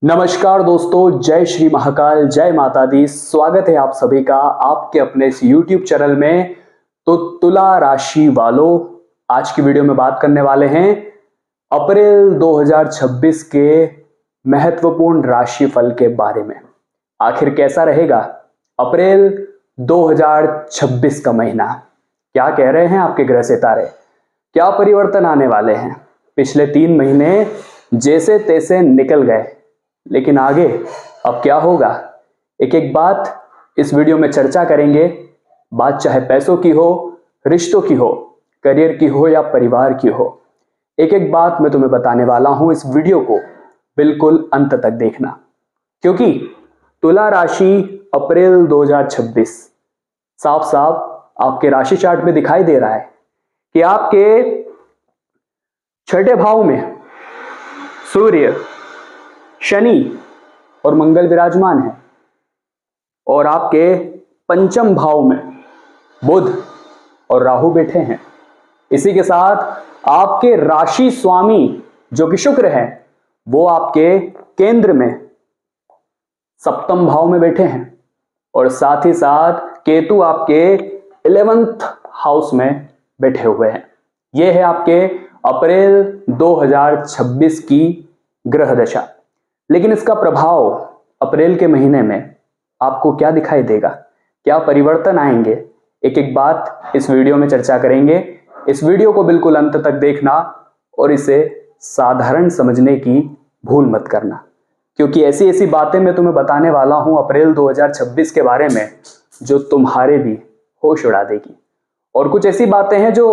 नमस्कार दोस्तों, जय श्री महाकाल, जय माता दी। स्वागत है आप सभी का आपके अपने इस YouTube चैनल में। तो तुला राशि वालों, आज की वीडियो में बात करने वाले हैं अप्रैल 2026 के महत्वपूर्ण राशिफल के बारे में। आखिर कैसा रहेगा अप्रैल 2026 का महीना? क्या कह रहे हैं आपके ग्रह सितारे? क्या परिवर्तन आने वाले हैं? पिछले 3 महीने जैसे तैसे निकल गए, लेकिन आगे अब क्या होगा? एक एक बात इस वीडियो में चर्चा करेंगे। बात चाहे पैसों की हो, रिश्तों की हो, करियर की हो या परिवार की हो, एक एक बात मैं तुम्हें बताने वाला हूं। इस वीडियो को बिल्कुल अंत तक देखना, क्योंकि तुला राशि अप्रैल 2026 साफ साफ आपके राशि चार्ट में दिखाई दे रहा है कि आपके छठे भाव में सूर्य, शनि और मंगल विराजमान है, और आपके पंचम भाव में बुध और राहु बैठे हैं। इसी के साथ आपके राशि स्वामी जो कि शुक्र है, वो आपके केंद्र में सप्तम भाव में बैठे हैं, और साथ ही साथ केतु आपके 11th हाउस में बैठे हुए हैं। यह है आपके अप्रैल 2026 की ग्रह दशा। लेकिन इसका प्रभाव अप्रैल के महीने में आपको क्या दिखाई देगा, क्या परिवर्तन आएंगे, एक एक बात इस वीडियो में चर्चा करेंगे। इस वीडियो को बिल्कुल अंत तक देखना और इसे साधारण समझने की भूल मत करना, क्योंकि ऐसी ऐसी बातें मैं तुम्हें बताने वाला हूं अप्रैल 2026 के बारे में जो तुम्हारे भी होश उड़ा देगी। और कुछ ऐसी बातें हैं जो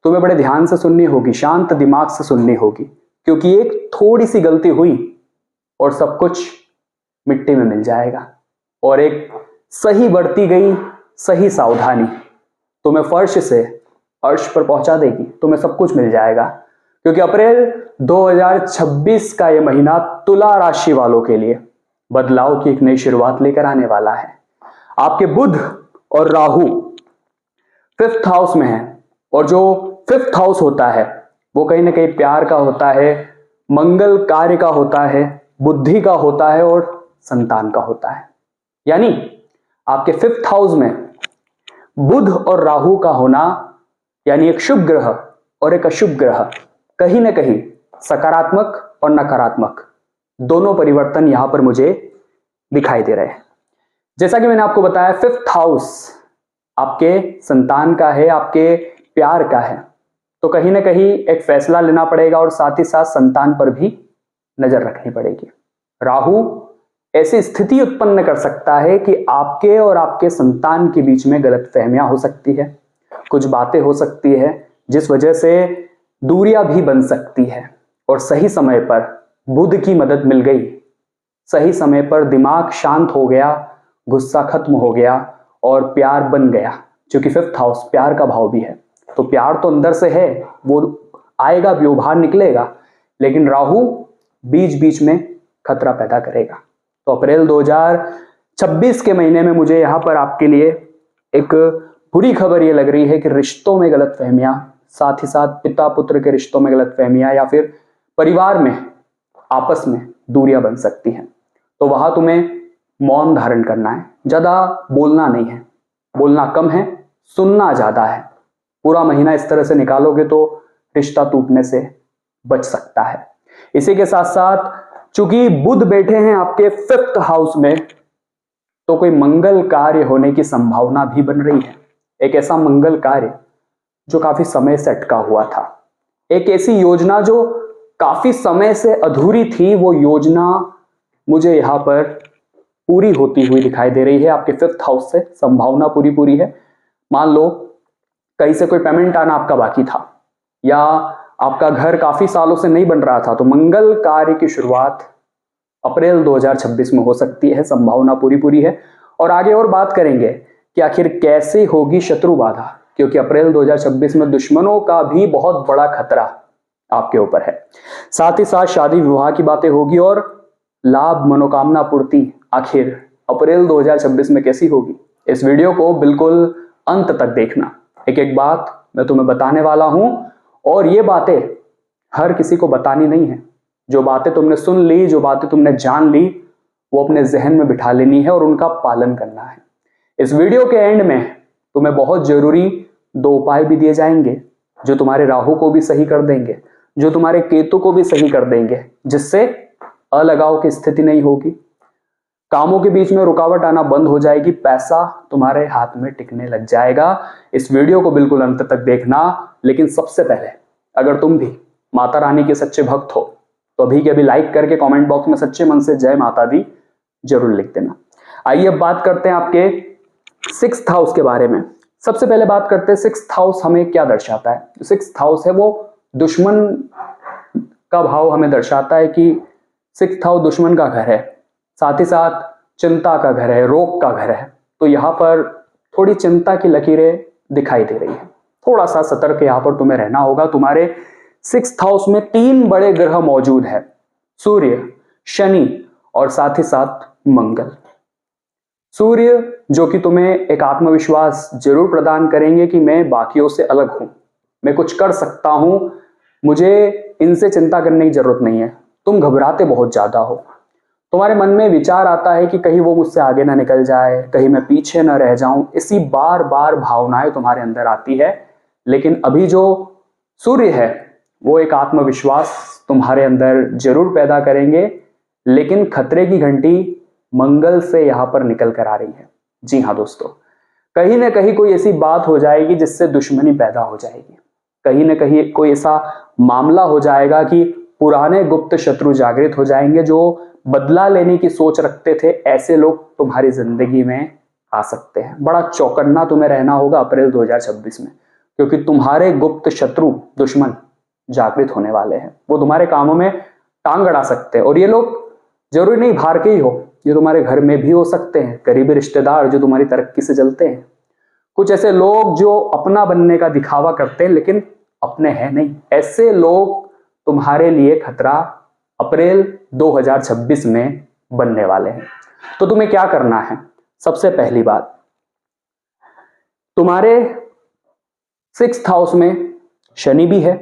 तुम्हें बड़े ध्यान से सुननी होगी, शांत दिमाग से सुननी होगी, क्योंकि एक थोड़ी सी गलती हुई और सब कुछ मिट्टी में मिल जाएगा। और एक सही बढ़ती गई सही सावधानी तुम्हें फर्श से अर्श पर पहुंचा देगी, तुम्हें सब कुछ मिल जाएगा। क्योंकि अप्रैल 2026 का यह महीना तुला राशि वालों के लिए बदलाव की एक नई शुरुआत लेकर आने वाला है। आपके बुध और राहु 5th हाउस में है, और जो 5th हाउस होता है वो कहीं ना कहीं प्यार का होता है, मंगल कार्य का होता है, बुद्धि का होता है और संतान का होता है। यानी आपके 5th हाउस में बुध और राहु का होना, यानी एक शुभ ग्रह और एक अशुभ ग्रह, कहीं ना कहीं सकारात्मक और नकारात्मक दोनों परिवर्तन यहां पर मुझे दिखाई दे रहे हैं। जैसा कि मैंने आपको बताया, 5th हाउस आपके संतान का है, आपके प्यार का है, तो कहीं ना कहीं एक फैसला लेना पड़ेगा और साथ ही साथ संतान पर भी नजर रखनी पड़ेगी। राहु ऐसी स्थिति उत्पन्न कर सकता है कि आपके और आपके संतान के बीच में गलतफहमियां हो सकती है, कुछ बातें हो सकती है जिस वजह से दूरियां भी बन सकती है। और सही समय पर बुध की मदद मिल गई, सही समय पर दिमाग शांत हो गया, गुस्सा खत्म हो गया और प्यार बन गया। क्योंकि 5th हाउस प्यार का भाव भी है, तो प्यार तो अंदर से है, वो आएगा भी, वो बाहर निकलेगा, लेकिन राहु बीच बीच में खतरा पैदा करेगा। तो अप्रैल 2026 के महीने में मुझे यहां पर आपके लिए एक बुरी खबर ये लग रही है कि रिश्तों में गलतफहमियां, साथ ही साथ पिता पुत्र के रिश्तों में गलतफहमियां, या फिर परिवार में आपस में दूरियां बन सकती हैं। तो वहां तुम्हें मौन धारण करना है, ज्यादा बोलना नहीं है, बोलना कम है, सुनना ज्यादा है। पूरा महीना इस तरह से निकालोगे तो रिश्ता टूटने से बच सकता है। इसी के साथ साथ चूंकि बुध बैठे हैं आपके 5th हाउस में, तो कोई मंगल कार्य होने की संभावना भी बन रही है। एक ऐसा मंगल कार्य जो काफी समय से अटका हुआ था, एक ऐसी योजना जो काफी समय से अधूरी थी, वो योजना मुझे यहां पर पूरी होती हुई दिखाई दे रही है। आपके 5th हाउस से संभावना पूरी पूरी है। मान लो कहीं से कोई पेमेंट आना आपका बाकी था, या आपका घर काफी सालों से नहीं बन रहा था, तो मंगल कार्य की शुरुआत अप्रैल 2026 में हो सकती है, संभावना पूरी पूरी है। और आगे और बात करेंगे कि आखिर कैसे होगी शत्रु बाधा, क्योंकि अप्रैल 2026 में दुश्मनों का भी बहुत बड़ा खतरा आपके ऊपर है। साथ ही साथ शादी विवाह की बातें होगी और लाभ मनोकामना पूर्ति आखिर अप्रैल 2026 में कैसी होगी। इस वीडियो को बिल्कुल अंत तक देखना, एक एक बात मैं तुम्हें बताने वाला हूं, और ये बातें हर किसी को बतानी नहीं है। जो बातें तुमने सुन ली, जो बातें तुमने जान ली, वो अपने जहन में बिठा लेनी है और उनका पालन करना है। इस वीडियो के एंड में तुम्हें बहुत जरूरी 2 उपाय भी दिए जाएंगे जो तुम्हारे राहु को भी सही कर देंगे, जो तुम्हारे केतु को भी सही कर देंगे, जिससे अलगाव की स्थिति नहीं होगी, कामों के बीच में रुकावट आना बंद हो जाएगी, पैसा तुम्हारे हाथ में टिकने लग जाएगा। इस वीडियो को बिल्कुल अंत तक देखना। लेकिन सबसे पहले अगर तुम भी माता रानी के सच्चे भक्त हो तो अभी के अभी लाइक करके कमेंट बॉक्स में सच्चे मन से जय माता दी जरूर लिख देना। आइए अब बात करते हैं आपके 6th हाउस के बारे में। सबसे पहले बात करते हैं 6th हाउस हमें क्या दर्शाता है। जो 6th हाउस है वो दुश्मन का भाव हमें दर्शाता है कि 6th हाउस दुश्मन का घर है, साथ ही साथ चिंता का घर है, रोग का घर है। तो यहाँ पर थोड़ी चिंता की लकीरें दिखाई दे रही है। थोड़ा सा सतर्क यहाँ पर तुम्हें रहना होगा। तुम्हारे 6th हाउस में 3 बड़े ग्रह मौजूद है, सूर्य, शनि और साथ ही साथ मंगल। सूर्य जो कि तुम्हें एक आत्मविश्वास जरूर प्रदान करेंगे कि मैं बाकियों से अलग हूं, मैं कुछ कर सकता हूं, मुझे इनसे चिंता करने की जरूरत नहीं है। तुम घबराते बहुत ज्यादा हो, तुम्हारे मन में विचार आता है कि कहीं वो मुझसे आगे ना निकल जाए, कहीं मैं पीछे ना रह जाऊं, इसी बार बार भावनाएं तुम्हारे अंदर आती है। लेकिन अभी जो सूर्य है वो एक आत्मविश्वास तुम्हारे अंदर जरूर पैदा करेंगे, लेकिन खतरे की घंटी मंगल से यहां पर निकल कर आ रही है। जी हाँ दोस्तों, कहीं ना कहीं कोई ऐसी बात हो जाएगी जिससे दुश्मनी पैदा हो जाएगी, कहीं ना कहीं कोई ऐसा मामला हो जाएगा कि पुराने गुप्त शत्रु जागृत हो जाएंगे, जो बदला लेने की सोच रखते थे। ऐसे लोग तुम्हारी जिंदगी में आ सकते हैं। बड़ा चौकन्ना तुम्हें रहना होगा अप्रैल 2026 में, क्योंकि तुम्हारे गुप्त शत्रु दुश्मन जागृत होने वाले हैं। वो तुम्हारे कामों में टांग अड़ा सकते हैं, और ये लोग जरूरी नहीं बाहर के ही हो, ये तुम्हारे घर में भी हो सकते हैं, करीबी रिश्तेदार जो तुम्हारी तरक्की से जलते हैं, कुछ ऐसे लोग जो अपना बनने का दिखावा करते हैं लेकिन अपने हैं नहीं। ऐसे लोग तुम्हारे लिए खतरा अप्रैल 2026 में बनने वाले हैं। तो तुम्हें क्या करना है? सबसे पहली बात, तुम्हारे 6th हाउस में शनि भी है,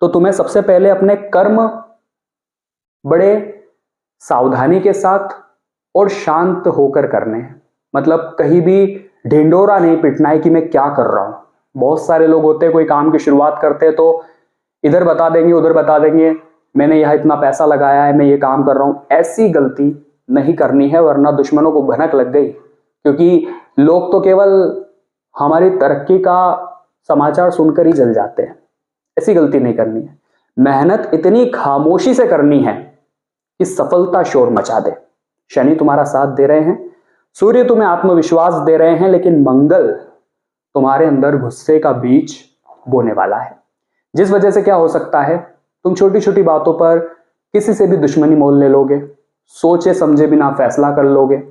तो तुम्हें सबसे पहले अपने कर्म बड़े सावधानी के साथ और शांत होकर करने हैं। मतलब कहीं भी ढिंडोरा नहीं पिटना है कि मैं क्या कर रहा हूं। बहुत सारे लोग होते हैं, कोई काम की शुरुआत करते हैं तो इधर बता देंगे, उधर बता देंगे, मैंने यह इतना पैसा लगाया है, मैं ये काम कर रहा हूं। ऐसी गलती नहीं करनी है, वरना दुश्मनों को भनक लग गई। क्योंकि लोग तो केवल हमारी तरक्की का समाचार सुनकर ही जल जाते हैं। ऐसी गलती नहीं करनी है। मेहनत इतनी खामोशी से करनी है कि सफलता शोर मचा दे। शनि तुम्हारा साथ दे रहे हैं, सूर्य तुम्हें आत्मविश्वास दे रहे हैं, लेकिन मंगल तुम्हारे अंदर गुस्से का बीज बोने वाला है, जिस वजह से क्या हो सकता है, तुम छोटी छोटी बातों पर किसी से भी दुश्मनी मोल ले लोगे, सोचे समझे बिना फैसला कर लोगे,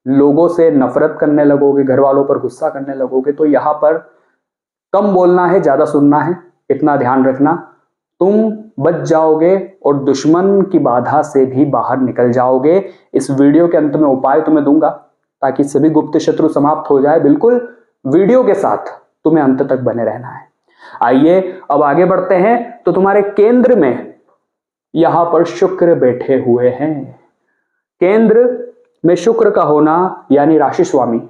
लोगों से नफरत करने लगोगे, घर वालों पर गुस्सा करने लगोगे। तो यहां पर कम बोलना है, ज्यादा सुनना है, इतना ध्यान रखना। तुम बच जाओगे और दुश्मन की बाधा से भी बाहर निकल जाओगे। इस वीडियो के अंत में उपाय तुम्हें दूंगा ताकि सभी गुप्त शत्रु समाप्त हो जाए। बिल्कुल वीडियो के साथ तुम्हें अंत तक बने रहना है। आइए अब आगे बढ़ते हैं। तो तुम्हारे केंद्र में यहां पर शुक्र बैठे हुए हैं। केंद्र में शुक्र का होना यानी राशि स्वामी,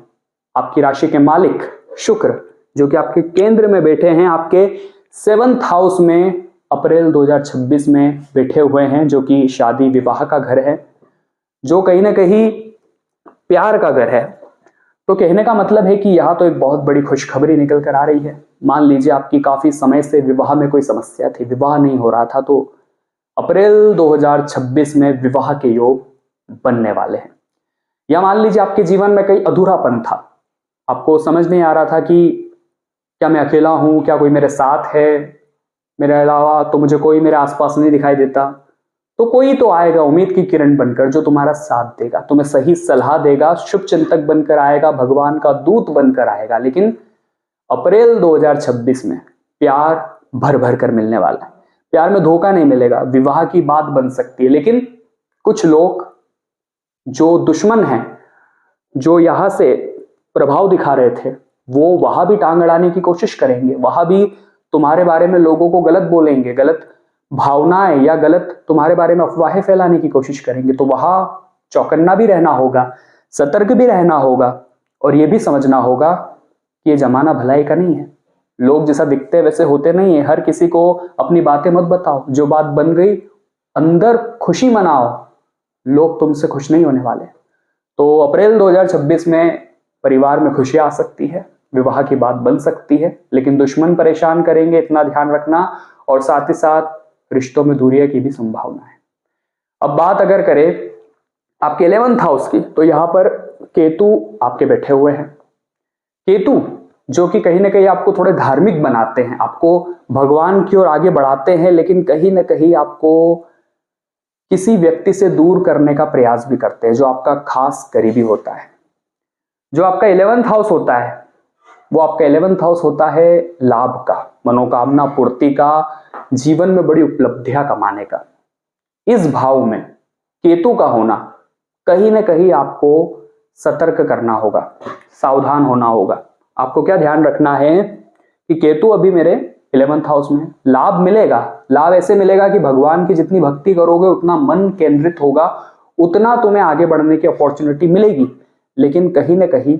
आपकी राशि के मालिक शुक्र, जो कि आपके केंद्र में बैठे हैं, आपके 7th हाउस में अप्रैल 2026 में बैठे हुए हैं, जो कि शादी विवाह का घर है, जो कहीं ना कहीं प्यार का घर है। तो कहने का मतलब है कि यहां तो एक बहुत बड़ी खुशखबरी निकल कर आ रही है। मान लीजिए आपकी काफी समय से विवाह में कोई समस्या थी, विवाह नहीं हो रहा था, तो अप्रैल 2026 में विवाह के योग बनने वाले हैं। या मान लीजिए आपके जीवन में कई अधूरापन था, आपको समझ नहीं आ रहा था कि क्या मैं अकेला हूं, क्या कोई मेरे साथ है, मेरे अलावा तो मुझे कोई मेरे आसपास नहीं दिखाई देता। तो कोई तो आएगा उम्मीद की किरण बनकर, जो तुम्हारा साथ देगा, तुम्हें सही सलाह देगा, शुभ चिंतक बनकर आएगा, भगवान का दूत बनकर आएगा। लेकिन अप्रैल 2026 में प्यार भर भर कर मिलने वाला है। प्यार में धोखा नहीं मिलेगा, विवाह की बात बन सकती है। लेकिन कुछ लोग जो दुश्मन हैं, जो यहां से प्रभाव दिखा रहे थे, वो वहां भी टांग अड़ाने की कोशिश करेंगे, वहां भी तुम्हारे बारे में लोगों को गलत बोलेंगे, गलत भावनाएं या गलत तुम्हारे बारे में अफवाहें फैलाने की कोशिश करेंगे, तो वहां चौकन्ना भी रहना होगा, सतर्क भी रहना होगा और यह भी समझना होगा कि ये जमाना भलाई का नहीं है। लोग जैसा दिखते वैसे होते नहीं है। हर किसी को अपनी बातें मत बताओ, जो बात बन गई अंदर खुशी मनाओ, लोग तुमसे खुश नहीं होने वाले। तो अप्रैल 2026 में परिवार में खुशी आ सकती है, विवाह की बात बन सकती है, लेकिन दुश्मन परेशान करेंगे, इतना ध्यान रखना। और साथ ही साथ रिश्तों में दूरिया की भी संभावना है। अब बात अगर करें आपके 11th हाउस की, तो यहां पर केतु आपके बैठे हुए हैं। केतु जो कि कहीं ना कहीं आपको थोड़े धार्मिक बनाते हैं, आपको भगवान की ओर आगे बढ़ाते हैं, लेकिन कहीं ना कहीं आपको किसी व्यक्ति से दूर करने का प्रयास भी करते हैं जो आपका खास करीबी होता है। जो आपका 11th हाउस होता है वो आपका 11th हाउस होता है लाभ का, मनोकामना पूर्ति का, जीवन में बड़ी उपलब्धियां कमाने का। इस भाव में केतु का होना कहीं ना कहीं आपको सतर्क करना होगा, सावधान होना होगा। आपको क्या ध्यान रखना है कि केतु अभी मेरे 11th हाउस में, लाभ मिलेगा। लाभ ऐसे मिलेगा कि भगवान की जितनी भक्ति करोगे उतना मन केंद्रित होगा, उतना तुम्हें आगे बढ़ने की अपॉर्चुनिटी मिलेगी। लेकिन कहीं ना कहीं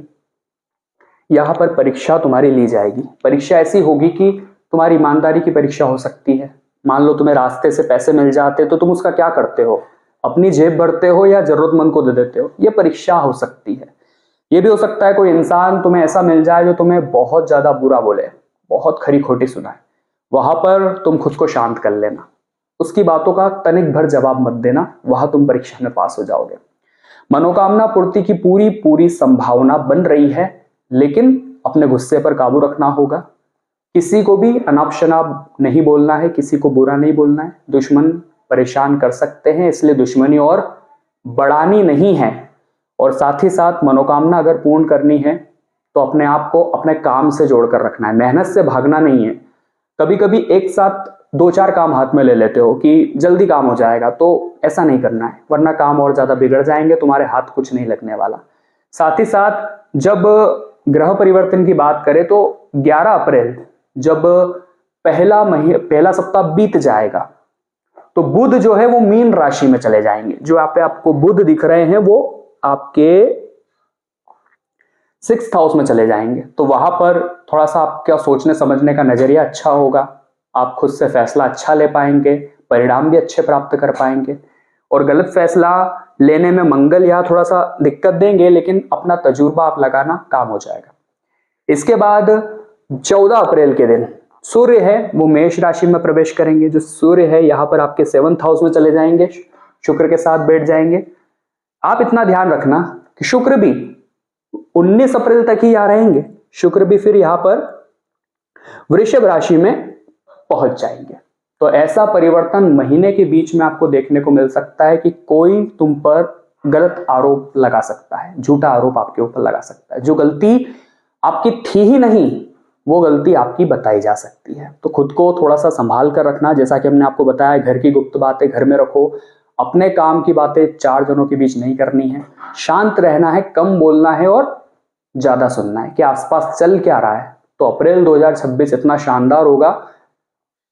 यहां पर परीक्षा तुम्हारी ली जाएगी। परीक्षा ऐसी होगी कि तुम्हारी ईमानदारी की परीक्षा हो सकती है। मान लो तुम्हें रास्ते से पैसे मिल जाते तो तुम उसका क्या करते हो, अपनी जेब भरते हो या जरूरतमंद को दे देते हो, यह परीक्षा हो सकती है। यह भी हो सकता है कोई इंसान तुम्हें ऐसा मिल जाए जो तुम्हें बहुत ज्यादा बुरा बोले, बहुत खरी खोटी सुनाए, वहां पर तुम खुद को शांत कर लेना, उसकी बातों का तनिक भर जवाब मत देना, वहां तुम परीक्षा में पास हो जाओगे। मनोकामना पूर्ति की पूरी पूरी संभावना बन रही है, लेकिन अपने गुस्से पर काबू रखना होगा। किसी को भी अनाप शनाप नहीं बोलना है, किसी को बुरा नहीं बोलना है। दुश्मन परेशान कर सकते हैं, इसलिए दुश्मनी और बढ़ानी नहीं है। और साथ ही साथ मनोकामना अगर पूर्ण करनी है तो अपने आप को अपने काम से जोड़कर रखना है, मेहनत से भागना नहीं है। कभी कभी एक साथ 2-4 काम हाथ में ले लेते हो कि जल्दी काम हो जाएगा, तो ऐसा नहीं करना है, वरना काम और ज्यादा बिगड़ जाएंगे, तुम्हारे हाथ कुछ नहीं लगने वाला। साथ ही साथ जब ग्रह परिवर्तन की बात करें तो 11 अप्रैल जब पहला सप्ताह बीत जाएगा तो बुध जो है वो मीन राशि में चले जाएंगे। जो यहाँ पे आपको बुध दिख रहे हैं वो आपके 6th हाउस में चले जाएंगे। तो वहां पर थोड़ा सा आपका सोचने समझने का नजरिया अच्छा होगा, आप खुद से फैसला अच्छा ले पाएंगे, परिणाम भी अच्छे प्राप्त कर पाएंगे। और गलत फैसला लेने में मंगल या थोड़ा सा दिक्कत देंगे, लेकिन अपना तजुर्बा आप लगाना, काम हो जाएगा। इसके बाद 14 अप्रैल के दिन सूर्य है वो मेष राशि में प्रवेश करेंगे। जो सूर्य है यहाँ पर आपके 7th हाउस में चले जाएंगे, शुक्र के साथ बैठ जाएंगे। आप इतना ध्यान रखना कि शुक्र भी 19 अप्रैल तक ही यहाँ रहेंगे, शुक्र भी फिर यहाँ पर वृषभ राशि में पहुंच जाएंगे। तो ऐसा परिवर्तन महीने के बीच में आपको देखने को मिल सकता है कि कोई तुम पर गलत आरोप लगा सकता है, झूठा आरोप आपके ऊपर लगा सकता है। जो गलती आपकी थी ही नहीं वो गलती आपकी बताई जा सकती है। तो खुद को थोड़ा सा संभाल कर रखना। जैसा कि हमने आपको बताया, घर की गुप्त बातें घर में रखो, अपने काम की बातें 4 जनों के बीच नहीं करनी है, शांत रहना है, कम बोलना है और ज्यादा सुनना है कि आसपास चल क्या रहा है। तो अप्रैल 2026 इतना शानदार होगा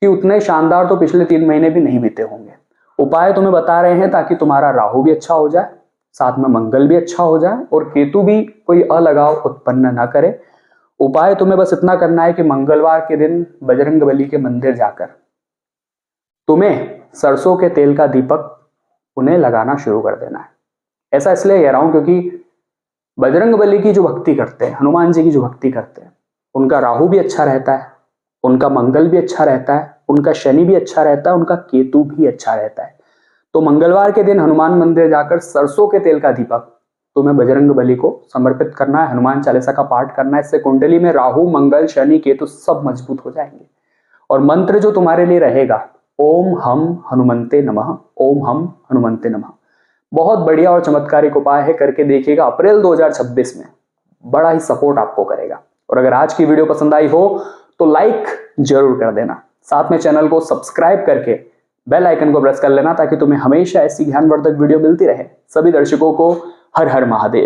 कि उतने शानदार तो पिछले 3 महीने भी नहीं बीते होंगे। उपाय तुम्हें बता रहे हैं ताकि तुम्हारा राहु भी अच्छा हो जाए, साथ में मंगल भी अच्छा हो जाए और केतु भी कोई अलगाव उत्पन्न ना करे। उपाय तुम्हें बस इतना करना है कि मंगलवार के दिन बजरंगबली के मंदिर जाकर तुम्हें सरसों के तेल का दीपक उन्हें लगाना शुरू कर देना है। ऐसा इसलिए कह रहा हूं क्योंकि बजरंगबली की जो भक्ति करते हैं, हनुमान जी की जो भक्ति करते हैं, उनका राहु भी अच्छा रहता है, उनका मंगल भी अच्छा रहता है, उनका शनि भी अच्छा रहता है, उनका केतु भी अच्छा रहता है। तो मंगलवार के दिन हनुमान मंदिर जाकर सरसों के तेल का दीपक तुम्हें बजरंगबली को समर्पित करना है, हनुमान चालीसा का पाठ करना है। इससे कुंडली में राहु मंगल शनि केतु सब मजबूत हो जाएंगे। और मंत्र जो तुम्हारे लिए रहेगा, ओम हम हनुमंते नमः, ओम हम हनुमंते नमः। बहुत बढ़िया और चमत्कारिक उपाय है, करके देखिएगा। अप्रैल 2026 में बड़ा ही सपोर्ट आपको करेगा। और अगर आज की वीडियो पसंद आई हो तो लाइक जरूर कर देना, साथ में चैनल को सब्सक्राइब करके बेल आइकन को प्रेस कर लेना ताकि तुम्हें हमेशा ऐसी ज्ञानवर्धक वीडियो मिलती रहे। सभी दर्शकों को हर हर महादेव।